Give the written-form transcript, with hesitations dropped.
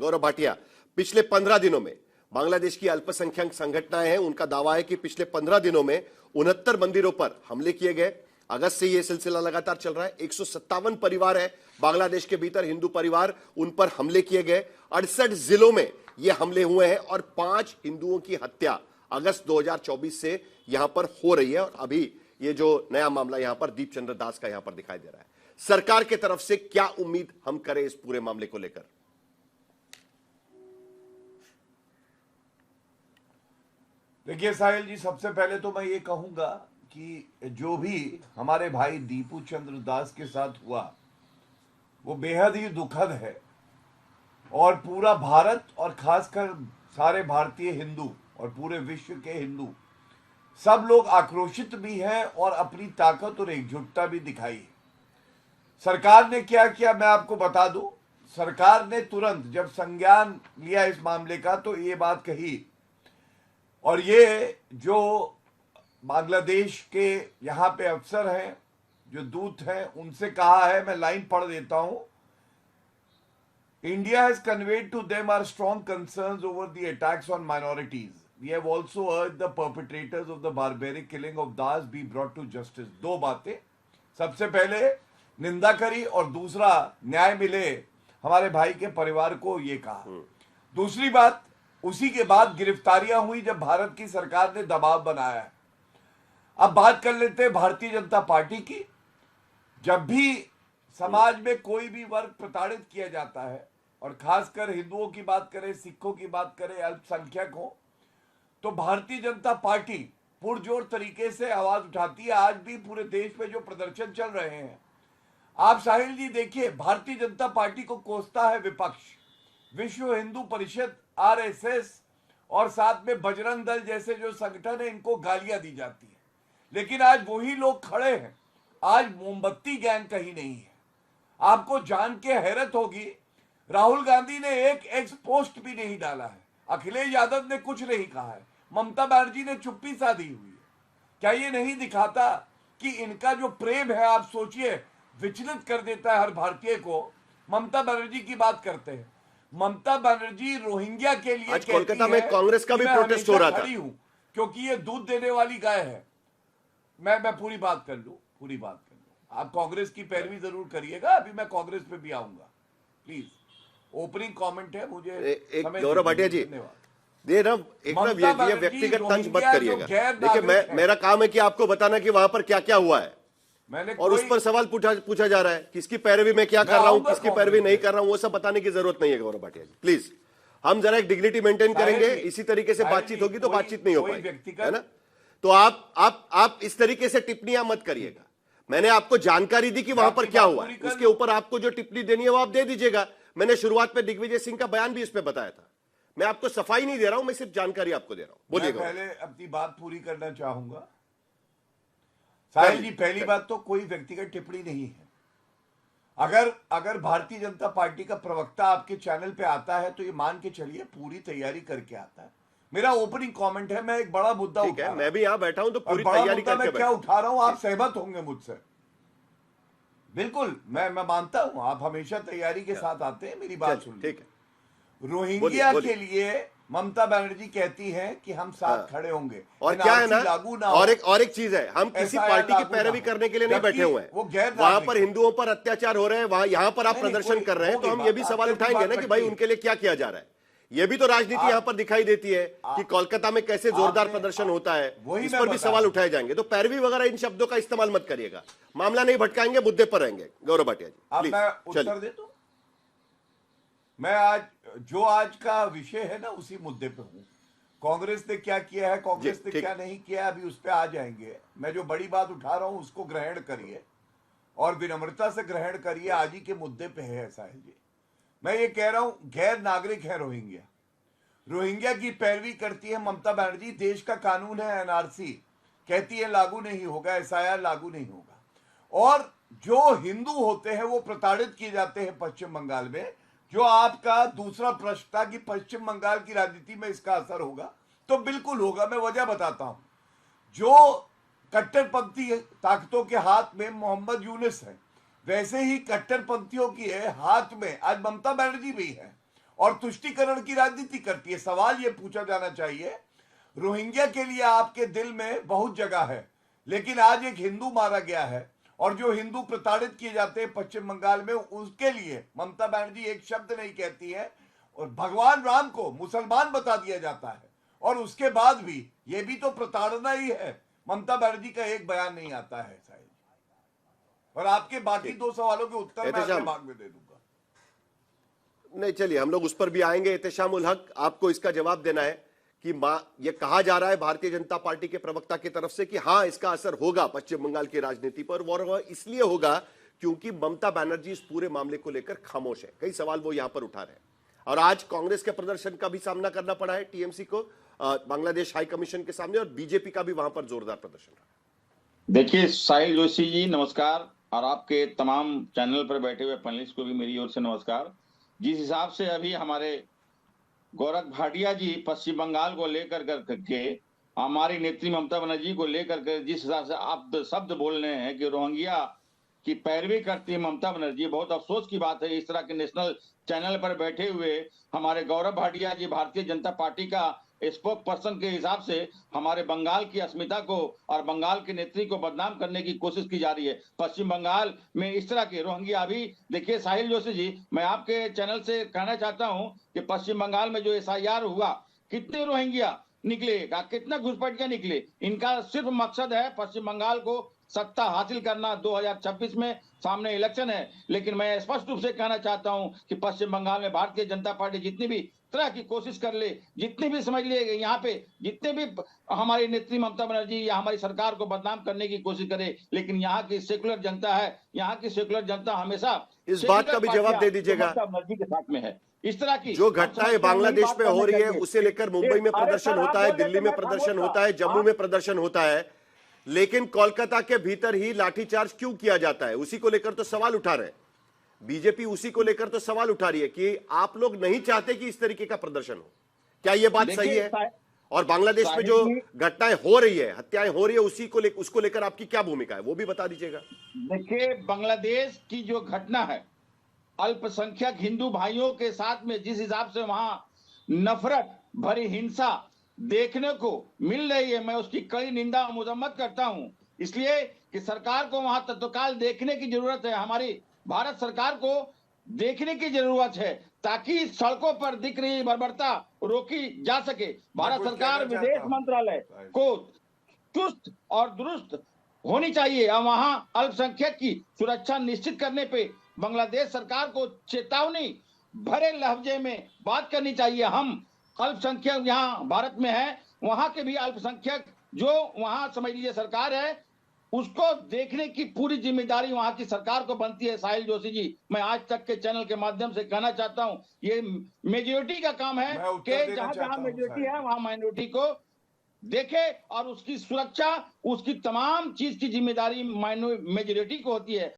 गौरव भाटिया, पिछले 15 दिनों में बांग्लादेश की अल्पसंख्यक संगठनाएं हैं, उनका दावा है कि पिछले 15 दिनों में 69 मंदिरों पर हमले किए गए। अगस्त से यह सिलसिला लगातार चल रहा है। 157 परिवार है बांग्लादेश के भीतर, हिंदू परिवार, उन पर हमले किए गए। 68 जिलों में यह हमले हुए हैं और 5 हिंदुओं की हत्या अगस्त 2024 से यहां पर हो रही है। और अभी ये जो नया मामला यहां पर दीप चंद्र दास का यहां पर दिखाई दे रहा है, सरकार की तरफ से क्या उम्मीद हम करें इस पूरे मामले को लेकर? देखिए साहिल जी, सबसे पहले तो मैं ये कहूंगा कि जो भी हमारे भाई दीपू चंद्र दास के साथ हुआ वो बेहद ही दुखद है। और पूरा भारत और खासकर सारे भारतीय हिंदू और पूरे विश्व के हिंदू सब लोग आक्रोशित भी हैं और अपनी ताकत और एकजुटता भी दिखाई है। सरकार ने क्या किया मैं आपको बता दूं। सरकार ने तुरंत जब संज्ञान लिया इस मामले का तो ये बात कही, और ये जो बांग्लादेश के यहाँ पे अफसर हैं, जो दूत हैं, उनसे कहा है, मैं लाइन पढ़ देता हूं। India has conveyed to them our strong concerns over the attacks on minorities. We have also urged the perpetrators of the barbaric killing of Das be brought to justice. दो बातें, सबसे पहले निंदा करी और दूसरा न्याय मिले हमारे भाई के परिवार को, ये कहा। दूसरी बात, उसी के बाद गिरफ्तारियां हुई जब भारत की सरकार ने दबाव बनाया। अब बात कर लेते हैं भारतीय जनता पार्टी की। जब भी समाज में कोई भी वर्ग प्रताड़ित किया जाता है, और खासकर हिंदुओं की बात करें, सिखों की बात करें, अल्पसंख्यक हो, तो भारतीय जनता पार्टी पुरजोर तरीके से आवाज उठाती है। आज भी पूरे देश में जो प्रदर्शन चल रहे हैं, आप साहिल जी देखिए, भारतीय जनता पार्टी को कोसता है विपक्ष, विश्व हिंदू परिषद, आरएसएस और साथ में बजरंग दल जैसे जो संगठन है, इनको गालियां दी जाती है। लेकिन आज वही लोग खड़े हैं, आज मोमबत्ती गैंग कहीं नहीं है। आपको जान के हैरत होगी, राहुल गांधी ने एक एक्स पोस्ट भी नहीं डाला है, अखिलेश यादव ने कुछ नहीं कहा है, ममता बनर्जी ने चुप्पी साधी हुई है। क्या ये नहीं दिखाता कि इनका जो प्रेम है, आप सोचिए, विचलित कर देता है हर भारतीय को। ममता बनर्जी की बात करते हैं, ममता बनर्जी रोहिंग्या के लिए आज कोलकाता में कांग्रेस का भी प्रोटेस्ट हो रहा था, क्योंकि ये दूध देने वाली गाय है। मैं पूरी बात कर लूं। आप कांग्रेस की पैरवी जरूर करिएगा, अभी मैं कांग्रेस पे भी आऊंगा, प्लीज। ओपनिंग कमेंट है मुझे। एक गौरव भाटिया जी, ये व्यक्तिगत तंज मत करिएगा। देखिए, मेरा काम है कि आपको बताना कि वहां पर क्या क्या हुआ है, और उस पर सवाल पूछा जा रहा है, किसकी पैरवी में क्या कर रहा हूं, किसकी पैरवी नहीं कर रहा हूं, वो सब बताने की जरूरत नहीं है गौरव भाटिया जी, प्लीज। हम जरा एक डिग्निटी मेंटेन करेंगे, इसी तरीके से बातचीत होगी तो बातचीत नहीं हो पाएगी, है ना? तो आप इस तरीके से टिप्पणियां मत करिएगा। मैंने आपको जानकारी दी कि वहां पर क्या हुआ, उसके ऊपर आपको जो टिप्पणी देनी है वो आप दे दीजिएगा। मैंने शुरुआत में दिग्विजय सिंह का बयान भी इस पे बताया था। मैं आपको सफाई नहीं दे रहा हूं, मैं सिर्फ जानकारी आपको दे रहा हूं। बोलिएगा। पहले अपनी बात पूरी करना चाहूंगा साहिल जी। पहली बात तो कोई व्यक्तिगत टिप्पणी नहीं है। अगर भारतीय जनता पार्टी का प्रवक्ता आपके चैनल पे आता है तो ये मान के चलिए पूरी तैयारी करके आता है। मेरा ओपनिंग कमेंट है, मैं एक बड़ा मुद्दा उठा रहा हूं। मैं भी यहां बैठा हूं तो पूरी तैयारी करके मैं क्या उठा रहा हूं, आप सहमत होंगे मुझसे। बिल्कुल, मैं मानता हूं, आप हमेशा तैयारी के साथ आते हैं। मेरी बात सुन, ठीक है। रोहिंग्या के लिए ममता बनर्जी कहती है कि हम साथ खड़े होंगे, और क्या है ना, और एक चीज है, हम किसी पार्टी की पैरवी करने के लिए नहीं बैठे हुए हैं। वहां पर हिंदुओं पर अत्याचार हो रहे हैं, वहां यहां पर आप प्रदर्शन कर रहे हैं, तो हम ये भी सवाल उठाएंगे ना कि भाई उनके लिए क्या किया जा रहा है। ये भी तो राजनीति यहां पर दिखाई देती है कि कोलकाता में कैसे जोरदार प्रदर्शन होता है, इस पर भी सवाल उठाए जाएंगे। तो पैरवी वगैरह इन शब्दों का इस्तेमाल मत करिएगा, मामला नहीं भटकाएंगे, मुद्दे पर रहेंगे। गौरव भाटिया जी, मैं उत्तर दे दूं। मैं आज का विषय है ना, उसी मुद्दे पे हूं। कांग्रेस ने क्या किया है, कांग्रेस ने क्या नहीं किया, अभी उस पर आ जाएंगे। मैं जो बड़ी बात उठा रहा हूं उसको ग्रहण करिए और विनम्रता से ग्रहण करिए। आज ही के मुद्दे पे है साहिल जी। मैं ये कह रहा हूं, गैर नागरिक है रोहिंग्या की पैरवी करती है ममता बनर्जी। देश का कानून है एनआरसी, कहती है लागू नहीं होगा, एसआईआर लागू नहीं होगा। और जो हिंदू होते हैं वो प्रताड़ित किए जाते हैं पश्चिम बंगाल में। जो आपका दूसरा प्रश्न था कि पश्चिम बंगाल की राजनीति में इसका असर होगा, तो बिल्कुल होगा। मैं वजह बताता हूं। जो कट्टरपंथी ताकतों के हाथ में मोहम्मद यूनुस है, वैसे ही कट्टरपंथियों की है हाथ में आज ममता बनर्जी भी है। और तुष्टीकरण की राजनीति करती है। सवाल यह पूछा जाना चाहिए, रोहिंग्या के लिए आपके दिल में बहुत जगह है, लेकिन आज एक हिंदू मारा गया है और जो हिंदू प्रताड़ित किए जाते हैं पश्चिम बंगाल में, उसके लिए ममता बनर्जी एक शब्द नहीं कहती है और भगवान राम को मुसलमान बता दिया जाता है, और उसके बाद भी ये भी तो प्रताड़ना ही है। ममता बनर्जी का एक बयान नहीं आता है साहिल। और आपके बाकी दो सवालों के उत्तर मैं अगले भाग में दे दूंगा। नहीं, चलिए हम लोग उस पर भी आएंगे। एहतेशामुल हक, आपको इसका जवाब देना है कि ये कहा जा रहा है भारतीय जनता पार्टी के प्रवक्ता की तरफ से कि हाँ, इसका असर होगा पश्चिम बंगाल की राजनीति पर, और इसलिए होगा क्योंकि ममता बनर्जी इस पूरे मामले को लेकर खामोश है। कई सवाल वो यहां पर उठा रहे हैं और आज कांग्रेस के प्रदर्शन का भी सामना करना पड़ा है टीएमसी को बांग्लादेश हाई कमीशन के सामने, और बीजेपी का भी वहां पर जोरदार प्रदर्शन रहा। देखिए साहिल जोशी जी नमस्कार, और आपके तमाम चैनल पर बैठे हुए पैनलिस्ट को भी मेरी ओर से नमस्कार। जिस हिसाब से अभी हमारे गौरव भाटिया जी पश्चिम बंगाल को लेकर के हमारी नेत्री ममता बनर्जी को लेकर के जिस हिसाब से आप शब्द बोल रहे हैं कि रोहिंग्या की पैरवी करती है ममता बनर्जी, बहुत अफसोस की बात है। इस तरह के नेशनल चैनल पर बैठे हुए हमारे गौरव भाटिया जी भारतीय जनता पार्टी का स्पोक पर्सन के हिसाब से हमारे बंगाल की अस्मिता को और बंगाल के नेत्री को बदनाम करने की कोशिश की जा रही है। पश्चिम बंगाल में इस तरह के रोहिंग्या, अभी देखिए साहिल जोशी जी, मैं आपके चैनल से कहना चाहता हूं कि पश्चिम बंगाल में जो SIR हुआ, कितने रोहिंग्या निकले, कितना घुसपैठिया निकले। इनका सिर्फ मकसद है पश्चिम बंगाल को सत्ता हासिल करना। 2026 में सामने इलेक्शन है, लेकिन मैं स्पष्ट रूप से कहना चाहता हूं कि पश्चिम बंगाल में भारतीय जनता पार्टी जितनी भी तरह की कोशिश कर ले, जितनी भी समझ ले, यहाँ पे जितने भी हमारी नेत्री ममता बनर्जी या हमारी सरकार को बदनाम करने की कोशिश करे, लेकिन यहाँ की सेकुलर जनता है, यहाँ की सेकुलर जनता हमेशा इस बात का भी जवाब दे दीजिएगा। ममता बनर्जी के साथ में है। इस तरह की जो घटनाएं बांग्लादेश में हो रही है उसे लेकर मुंबई में प्रदर्शन होता है, दिल्ली में प्रदर्शन होता है, जम्मू में प्रदर्शन होता है, लेकिन कोलकाता के भीतर ही लाठीचार्ज क्यों किया जाता है, उसी को लेकर तो सवाल उठा रहे हैं। बीजेपी उसी को लेकर तो सवाल उठा रही है कि आप लोग नहीं चाहते कि इस तरीके का प्रदर्शन हो। क्या यह बात सही है? और बांग्लादेश में जो घटनाएं हो रही है, हत्याएं हो रही है, उसको लेकर आपकी क्या भूमिका है, वो भी बता दीजिएगा। देखिए बांग्लादेश की जो घटना है, अल्पसंख्यक हिंदू भाइयों के साथ में जिस हिसाब से वहां नफरत भरी हिंसा देखने को मिल रही है, मैं उसकी कड़ी निंदा और मजम्मत करता हूं। इसलिए कि सरकार को वहां तत्काल देखने की जरूरत है, हमारी भारत सरकार को देखने की जरूरत है, ताकि सड़कों पर दिख रही बर्बरता रोकी जा सके। भारत सरकार विदेश मंत्रालय को चुस्त और दुरुस्त होनी चाहिए और वहां अल्पसंख्यक की सुरक्षा निश्चित करने पे बांग्लादेश सरकार को चेतावनी भरे लहजे में बात करनी चाहिए। हम अल्पसंख्यक यहाँ भारत में है, वहां के भी अल्पसंख्यक जो वहां समझ लीजिए सरकार है, उसको देखने की पूरी जिम्मेदारी वहां की सरकार को बनती है। साहिल जोशी जी, मैं आज तक के चैनल के माध्यम से कहना चाहता हूं, ये मेजोरिटी का काम है कि जहां जहां मेजोरिटी है वहां माइनॉरिटी को देखे और उसकी सुरक्षा, उसकी तमाम चीज की जिम्मेदारी मेजोरिटी को होती है।